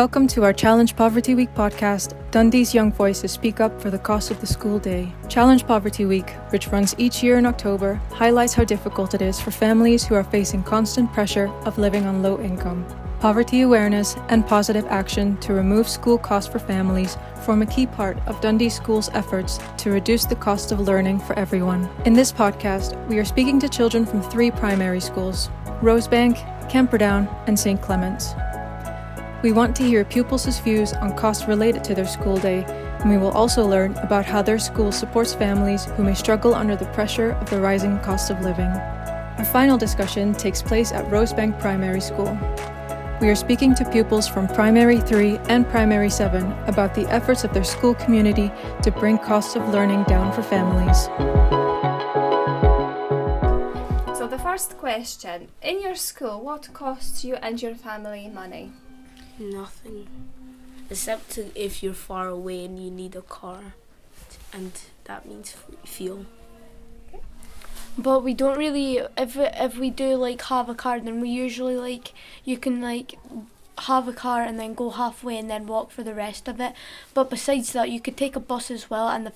Welcome to our Challenge Poverty Week podcast. Dundee's young voices speak up for the cost of the school day. Challenge Poverty Week, which runs each year in October, highlights how difficult it is for families who are facing constant pressure of living on low income. Poverty awareness and positive action to remove school costs for families form a key part of Dundee School's efforts to reduce the cost of learning for everyone. In this podcast, we are speaking to children from 3 primary schools: Rosebank, Camperdown and St Clement. We want to hear pupils' views on costs related to their school day, and we will also learn about how their school supports families who may struggle under the pressure of the rising cost of living. Our final discussion takes place at Rosebank Primary School. We are speaking to pupils from Primary 3 and Primary 7 about the efforts of their school community to bring costs of learning down for families. So the first question, in your school, what costs you and your family money? Nothing, except if you're far away and you need a car, and that means fuel. But we don't really, if we do like have a car, then we usually like, you can like have a car and then go halfway and then walk for the rest of it. But besides that, you could take a bus as well, and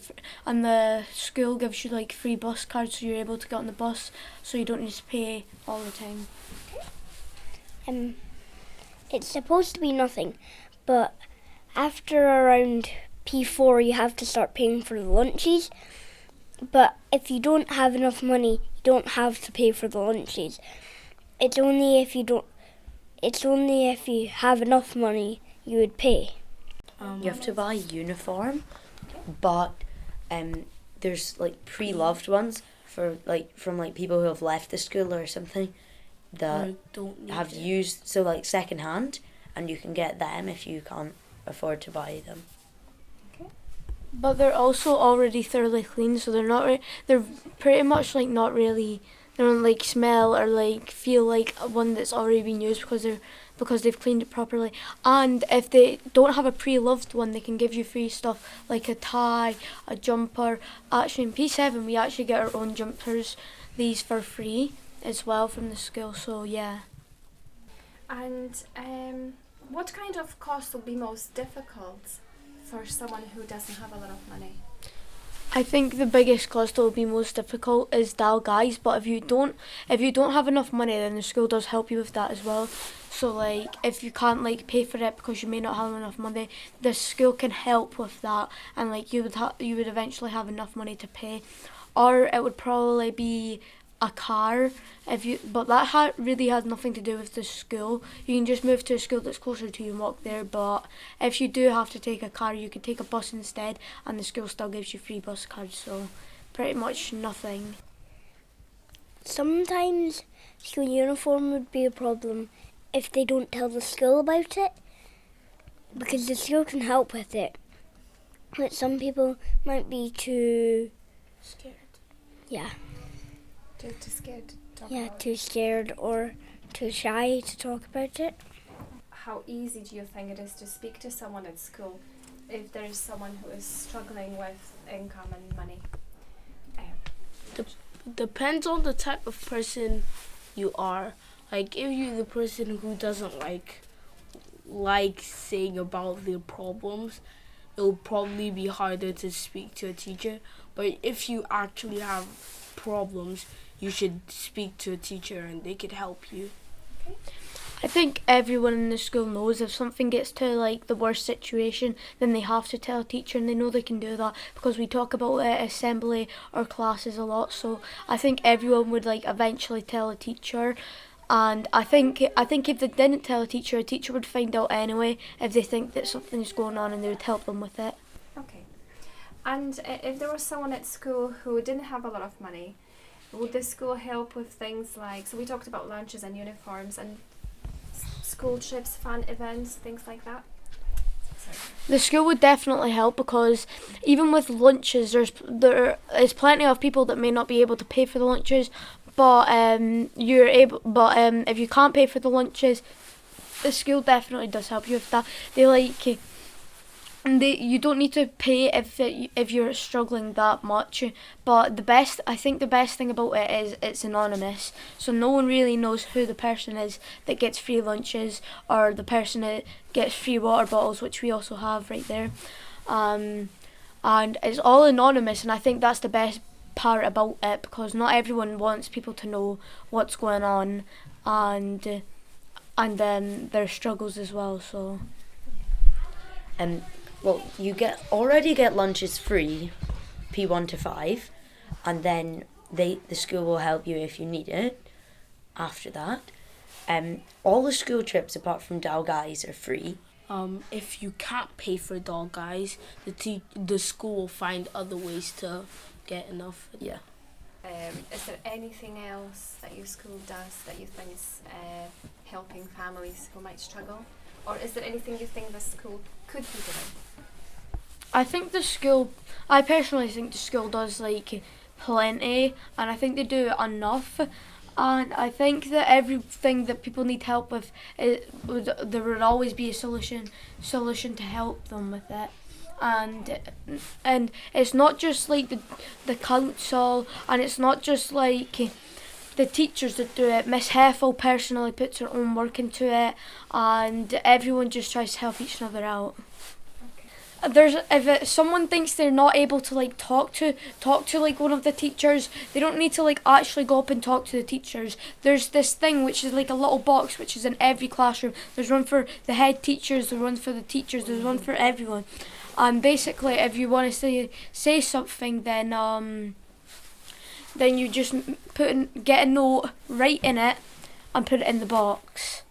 the school gives you like free bus cards, so you're able to get on the bus, so you don't need to pay all the time. It's supposed to be nothing, but after around P4 you have to start paying for the lunches. But if you don't have enough money, you don't have to pay for the lunches. It's only if you have enough money you would pay. You have to buy a uniform, but there's like pre-loved ones for from people who have left the school or something that have used, so like second hand, and you can get them if you can't afford to buy them. But they're also already thoroughly clean, so they're pretty much like not really, they don't like smell or like feel like one that's already been used because they've cleaned it properly. And if they don't have a pre-loved one, they can give you free stuff like a tie, a jumper. Actually in P7 we actually get our own jumpers, these for free as well from the school, so yeah. And what kind of cost will be most difficult for someone who doesn't have a lot of money? I think the biggest cost that will be most difficult is DAL guys, but if you don't have enough money, then the school does help you with that as well. So like if you can't like pay for it because you may not have enough money, the school can help with that, and like you would eventually have enough money to pay. Or it would probably be a car, but that really has nothing to do with the school. You can just move to a school that's closer to you and walk there, but if you do have to take a car, you could take a bus instead, and the school still gives you free bus cards, so pretty much nothing. Sometimes school uniform would be a problem if they don't tell the school about it, because the school can help with it. But some people might be too scared. Yeah. Too scared to talk Yeah, about too scared or too shy to talk about it. How easy do you think it is to speak to someone at school if there is someone who is struggling with income and money? Depends on the type of person you are. Like if you're the person who doesn't like saying about their problems, it'll probably be harder to speak to a teacher. But if you actually have problems, you should speak to a teacher and they could help you. I think everyone in the school knows if something gets to like the worst situation, then they have to tell a teacher, and they know they can do that because we talk about it at assembly or classes a lot. So I think everyone would like eventually tell a teacher, and I think if they didn't tell a teacher would find out anyway if they think that something's going on, and they would help them with it. Okay. And if there was someone at school who didn't have a lot of money, would the school help with things like, so we talked about lunches and uniforms and school trips, fun events, things like that? The school would definitely help, because even with lunches, there is plenty of people that may not be able to pay for the lunches, but if you can't pay for the lunches, the school definitely does help you with that. And you don't need to pay if you're struggling that much. But I think the best thing about it is it's anonymous, so no one really knows who the person is that gets free lunches or the person that gets free water bottles, which we also have right there. And it's all anonymous, and I think that's the best part about it, because not everyone wants people to know what's going on and then their struggles as well. So. Well, you already get lunches free, P1 to 5, and then the school will help you if you need it. After that, all the school trips apart from Dalguys are free. If you can't pay for Dalguys, the school will find other ways to get enough. Yeah. Is there anything else that your school does that you think is helping families who might struggle? Or is there anything you think the school could be doing? I personally think the school does like plenty, and I think they do enough. And I think that everything that people need help with, there would always be a solution to help them with it. And it's not just like the council, and it's not just like the teachers that do it. Miss Heffel personally puts her own work into it, and everyone just tries to help each other out. If someone thinks they're not able to like talk to like one of the teachers, they don't need to like actually go up and talk to the teachers. There's this thing which is like a little box which is in every classroom. There's one for the head teachers, there's one for the teachers, there's one for everyone. And basically, if you want to say something, then you just get a note, write in it, and put it in the box.